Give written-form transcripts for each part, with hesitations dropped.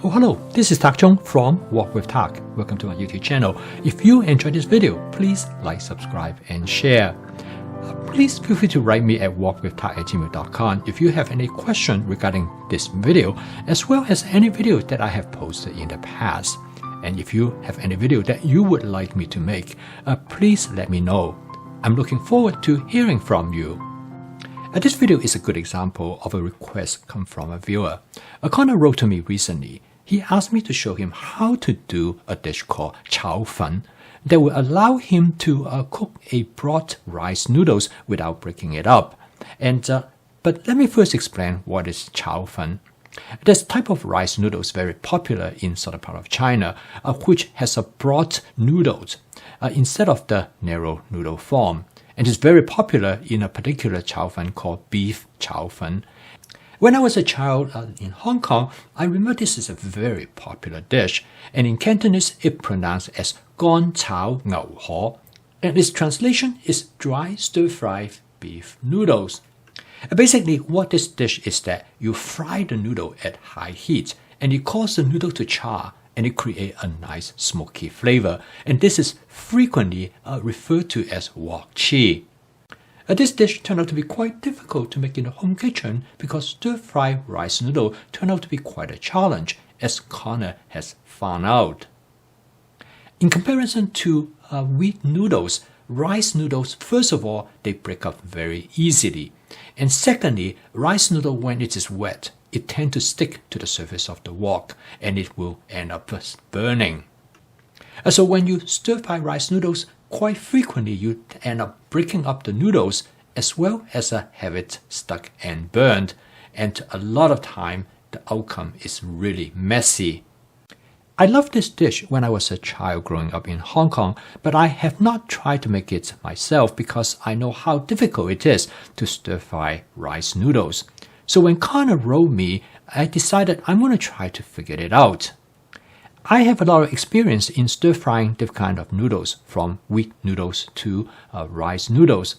Oh hello, this is Tak Chung from Walk with Tak. Welcome to my YouTube channel. If you enjoyed this video, please like, subscribe and share. Please feel free to write me at walkwithtak@gmail.com if you have any question regarding this video, as well as any video that I have posted in the past. And if you have any video that you would like me to make, please let me know. I'm looking forward to hearing from you. This video is a good example of a request come from a viewer. Connor wrote to me recently. He asked me to show him how to do a dish called Chow Fun that will allow him to cook a broth rice noodles without breaking it up. But let me first explain what is Chow Fun. This type of rice noodles very popular in southern part of China, which has a broad noodles instead of the narrow noodle form. And it's very popular in a particular Chow Fun called beef Chow Fun. When I was a child in Hong Kong, I remember this is a very popular dish, and in Cantonese it pronounced as Gong Chao Ngao Ho, and its translation is dry stir-fried beef noodles. Basically, what this dish is that you fry the noodle at high heat, and it causes the noodle to char, and it creates a nice smoky flavor, and this is frequently referred to as wok chi. This dish turned out to be quite difficult to make in the home kitchen because stir-fried rice noodle turned out to be quite a challenge, as Connor has found out. In comparison to wheat noodles, rice noodles, first of all, they break up very easily. And secondly, rice noodle, when it is wet, it tends to stick to the surface of the wok and it will end up burning. So when you stir-fry rice noodles, quite frequently you end up breaking up the noodles as well as have it stuck and burned. And a lot of time, the outcome is really messy. I loved this dish when I was a child growing up in Hong Kong, but I have not tried to make it myself because I know how difficult it is to stir-fry rice noodles. So when Connor wrote me, I decided I'm going to try to figure it out. I have a lot of experience in stir-frying different kind of noodles, from wheat noodles to rice noodles.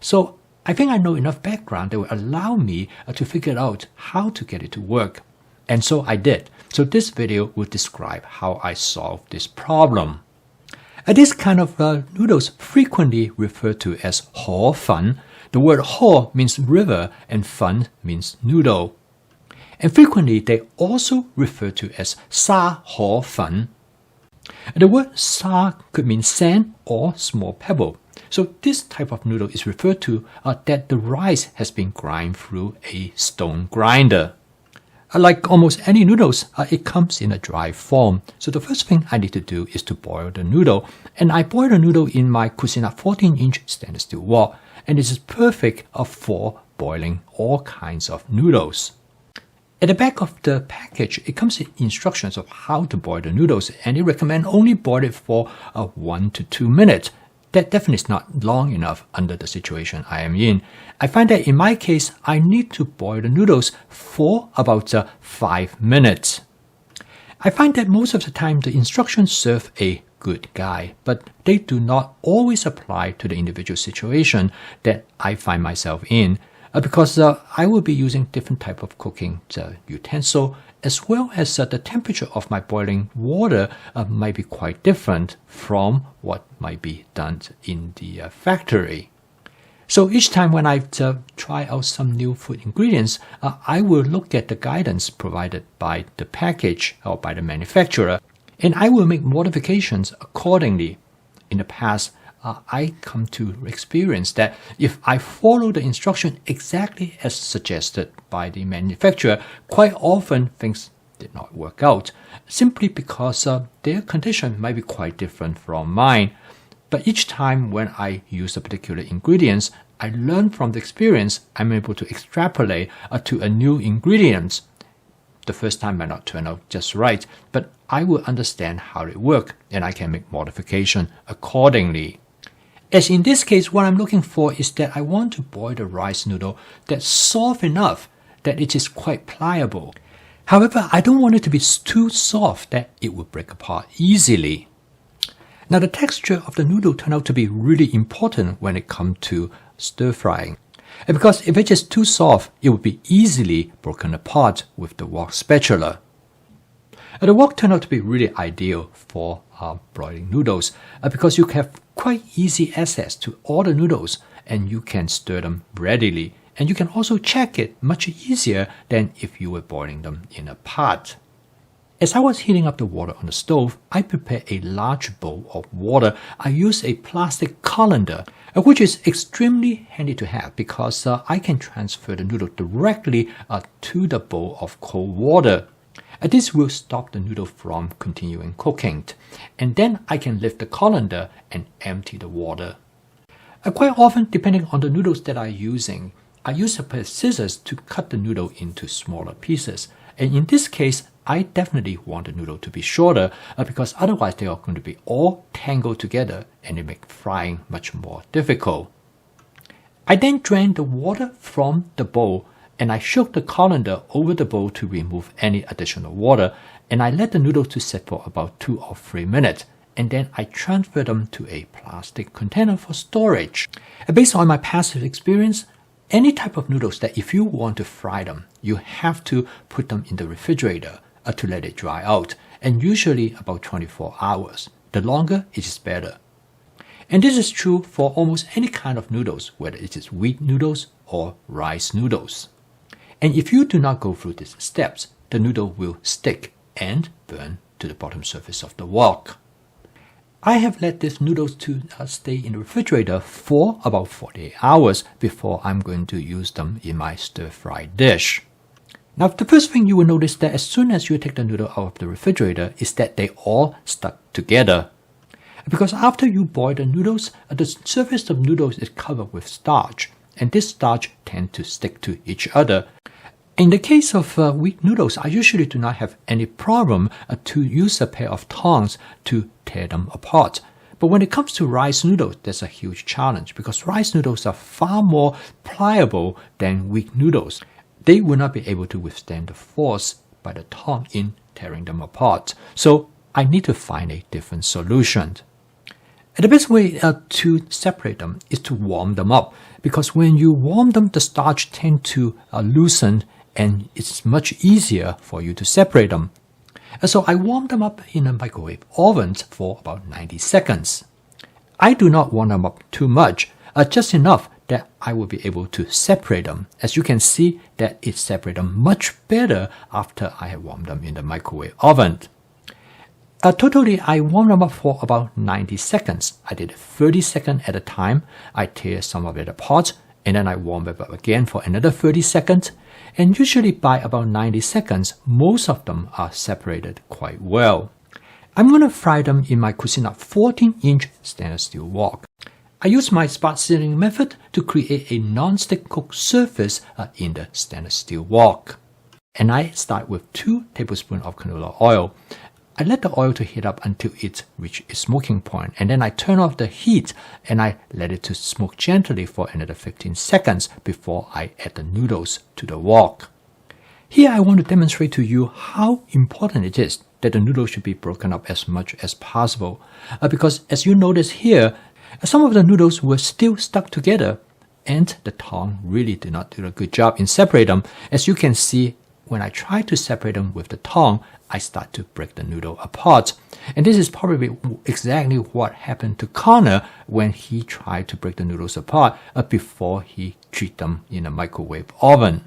So I think I know enough background that will allow me to figure out how to get it to work. And so I did. So this video will describe how I solved this problem. This kind of noodles frequently referred to as Ho Fun. The word Ho means river and Fun means noodle. And frequently they also refer to as Sa Ho Fun. The word Sa could mean sand or small pebble. So this type of noodle is referred to that the rice has been ground through a stone grinder. Like almost any noodles, it comes in a dry form. So the first thing I need to do is to boil the noodle. And I boil the noodle in my Cuisinart 14-inch stainless steel wok. And this is perfect for boiling all kinds of noodles. At the back of the package, it comes with instructions of how to boil the noodles. And it recommends only boil it for 1 to 2 minutes. That definitely is not long enough under the situation I am in. I find that in my case, I need to boil the noodles for about 5 minutes. I find that most of the time the instructions serve a good guide, but they do not always apply to the individual situation that I find myself in, because I will be using different type of cooking utensil, as well as the temperature of my boiling water might be quite different from what might be done in the factory. So each time when I try out some new food ingredients, I will look at the guidance provided by the package or by the manufacturer, and I will make modifications accordingly. In the past, I come to experience that if I follow the instruction exactly as suggested by the manufacturer, quite often things did not work out, simply because their condition might be quite different from mine. But each time when I use a particular ingredients, I learn from the experience. I'm able to extrapolate to a new ingredient. The first time might not turn out just right, but I will understand how it works and I can make modification accordingly. As in this case, what I'm looking for is that I want to boil the rice noodle that's soft enough that it is quite pliable. However, I don't want it to be too soft that it will break apart easily. Now the texture of the noodle turned out to be really important when it comes to stir frying. And because if it's just too soft, it would be easily broken apart with the wok spatula. The wok turned out to be really ideal for broiling noodles because you have quite easy access to all the noodles and you can stir them readily. And you can also check it much easier than if you were boiling them in a pot. As I was heating up the water on the stove, I prepared a large bowl of water. I used a plastic colander, which is extremely handy to have because I can transfer the noodle directly to the bowl of cold water. This will stop the noodle from continuing cooking. And then I can lift the colander and empty the water. Quite often, depending on the noodles that I'm using, I use a pair of scissors to cut the noodle into smaller pieces. And in this case, I definitely want the noodle to be shorter because otherwise they are going to be all tangled together and it makes frying much more difficult. I then drained the water from the bowl and I shook the colander over the bowl to remove any additional water, and I let the noodles to sit for about 2 or 3 minutes, and then I transfer them to a plastic container for storage. Based on my past experience, any type of noodles that if you want to fry them, you have to put them in the refrigerator to let it dry out, and usually about 24 hours. The longer it is better. And this is true for almost any kind of noodles, whether it is wheat noodles or rice noodles. And if you do not go through these steps, the noodle will stick and burn to the bottom surface of the wok. I have let these noodles to stay in the refrigerator for about 48 hours before I'm going to use them in my stir-fry dish. Now, the first thing you will notice that as soon as you take the noodle out of the refrigerator is that they all stuck together. Because after you boil the noodles, the surface of noodles is covered with starch, and this starch tends to stick to each other. In the case of wheat noodles, I usually do not have any problem to use a pair of tongs to tear them apart. But when it comes to rice noodles, there's a huge challenge because rice noodles are far more pliable than wheat noodles. They will not be able to withstand the force by the tong in tearing them apart. So I need to find a different solution. And the best way to separate them is to warm them up because when you warm them, the starch tends to loosen and it's much easier for you to separate them. And so I warm them up in a microwave oven for about 90 seconds. I do not warm them up too much, just enough that I will be able to separate them. As you can see that it separates them much better after I have warmed them in the microwave oven. Totally, I warmed them up for about 90 seconds. I did 30 seconds at a time. I tear some of it apart, and then I warm it up again for another 30 seconds. And usually by about 90 seconds, most of them are separated quite well. I'm going to fry them in my Cuisinart 14-inch stainless steel wok. I use my spot sealing method to create a non-stick cook surface in the stainless steel wok. And I start with 2 tablespoons of canola oil. I let the oil to heat up until it reaches its smoking point, and then I turn off the heat and I let it to smoke gently for another 15 seconds before I add the noodles to the wok. Here I want to demonstrate to you how important it is that the noodles should be broken up as much as possible. Because as you notice here, some of the noodles were still stuck together and the tong really did not do a good job in separating them. As you can see, when I try to separate them with the tong, I start to break the noodle apart. And this is probably exactly what happened to Connor when he tried to break the noodles apart before he treated them in a microwave oven.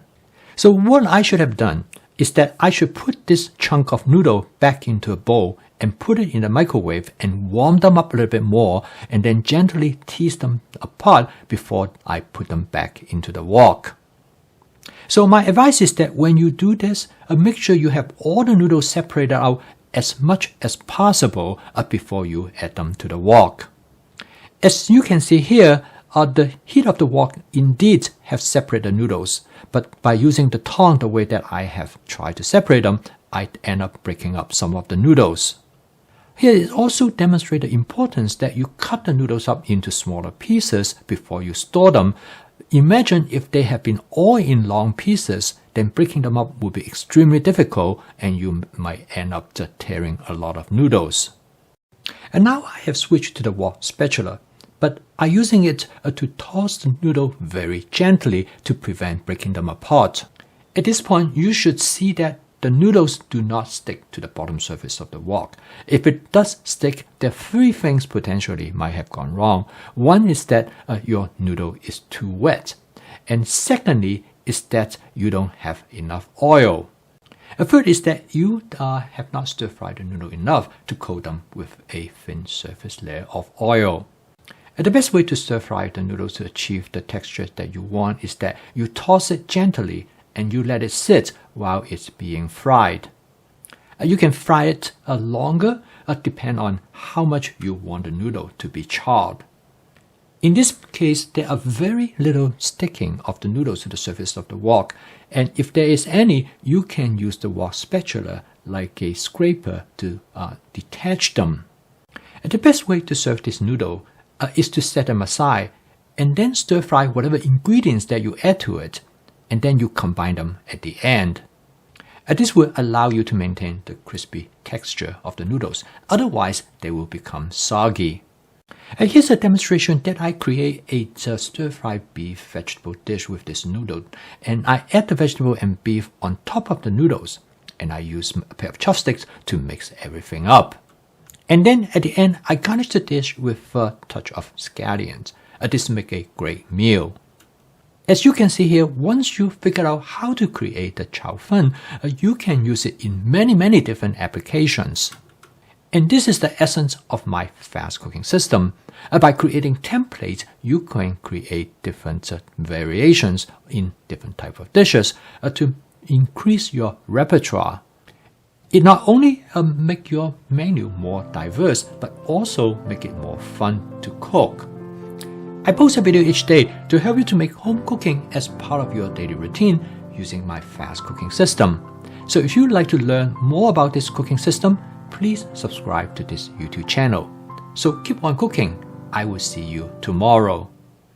So what I should have done is that I should put this chunk of noodle back into a bowl and put it in the microwave and warm them up a little bit more and then gently tease them apart before I put them back into the wok. So my advice is that when you do this, make sure you have all the noodles separated out as much as possible before you add them to the wok. As you can see here, the heat of the wok indeed have separated the noodles, but by using the tong the way that I have tried to separate them, I end up breaking up some of the noodles. Here it also demonstrates the importance that you cut the noodles up into smaller pieces before you store them. Imagine if they have been all in long pieces, then breaking them up would be extremely difficult and you might end up tearing a lot of noodles. And now I have switched to the wok spatula, but I'm using it to toss the noodle very gently to prevent breaking them apart. At this point, you should see that the noodles do not stick to the bottom surface of the wok. If it does stick, there are three things potentially might have gone wrong. One is that your noodle is too wet. And secondly is that you don't have enough oil. A third is that you have not stir-fried the noodle enough to coat them with a thin surface layer of oil. The best way to stir-fry the noodles to achieve the texture that you want is that you toss it gently and you let it sit while it's being fried. You can fry it longer, depend on how much you want the noodle to be charred. In this case, there are very little sticking of the noodles to the surface of the wok, and if there is any, you can use the wok spatula like a scraper to detach them. And the best way to serve this noodle is to set them aside and then stir fry whatever ingredients that you add to it, and then you combine them at the end. This will allow you to maintain the crispy texture of the noodles, otherwise they will become soggy. Here's a demonstration that I create a stir-fried beef vegetable dish with this noodle, and I add the vegetable and beef on top of the noodles, and I use a pair of chopsticks to mix everything up. And then at the end, I garnish the dish with a touch of scallions. This makes a great meal. As you can see here, once you figure out how to create the Chow Fun, you can use it in many different applications. And this is the essence of my fast cooking system. By creating templates, you can create different variations in different types of dishes to increase your repertoire. It not only make your menu more diverse, but also make it more fun to cook. I post a video each day to help you to make home cooking as part of your daily routine using my fast cooking system. So if you'd like to learn more about this cooking system, please subscribe to this YouTube channel. So keep on cooking. I will see you tomorrow.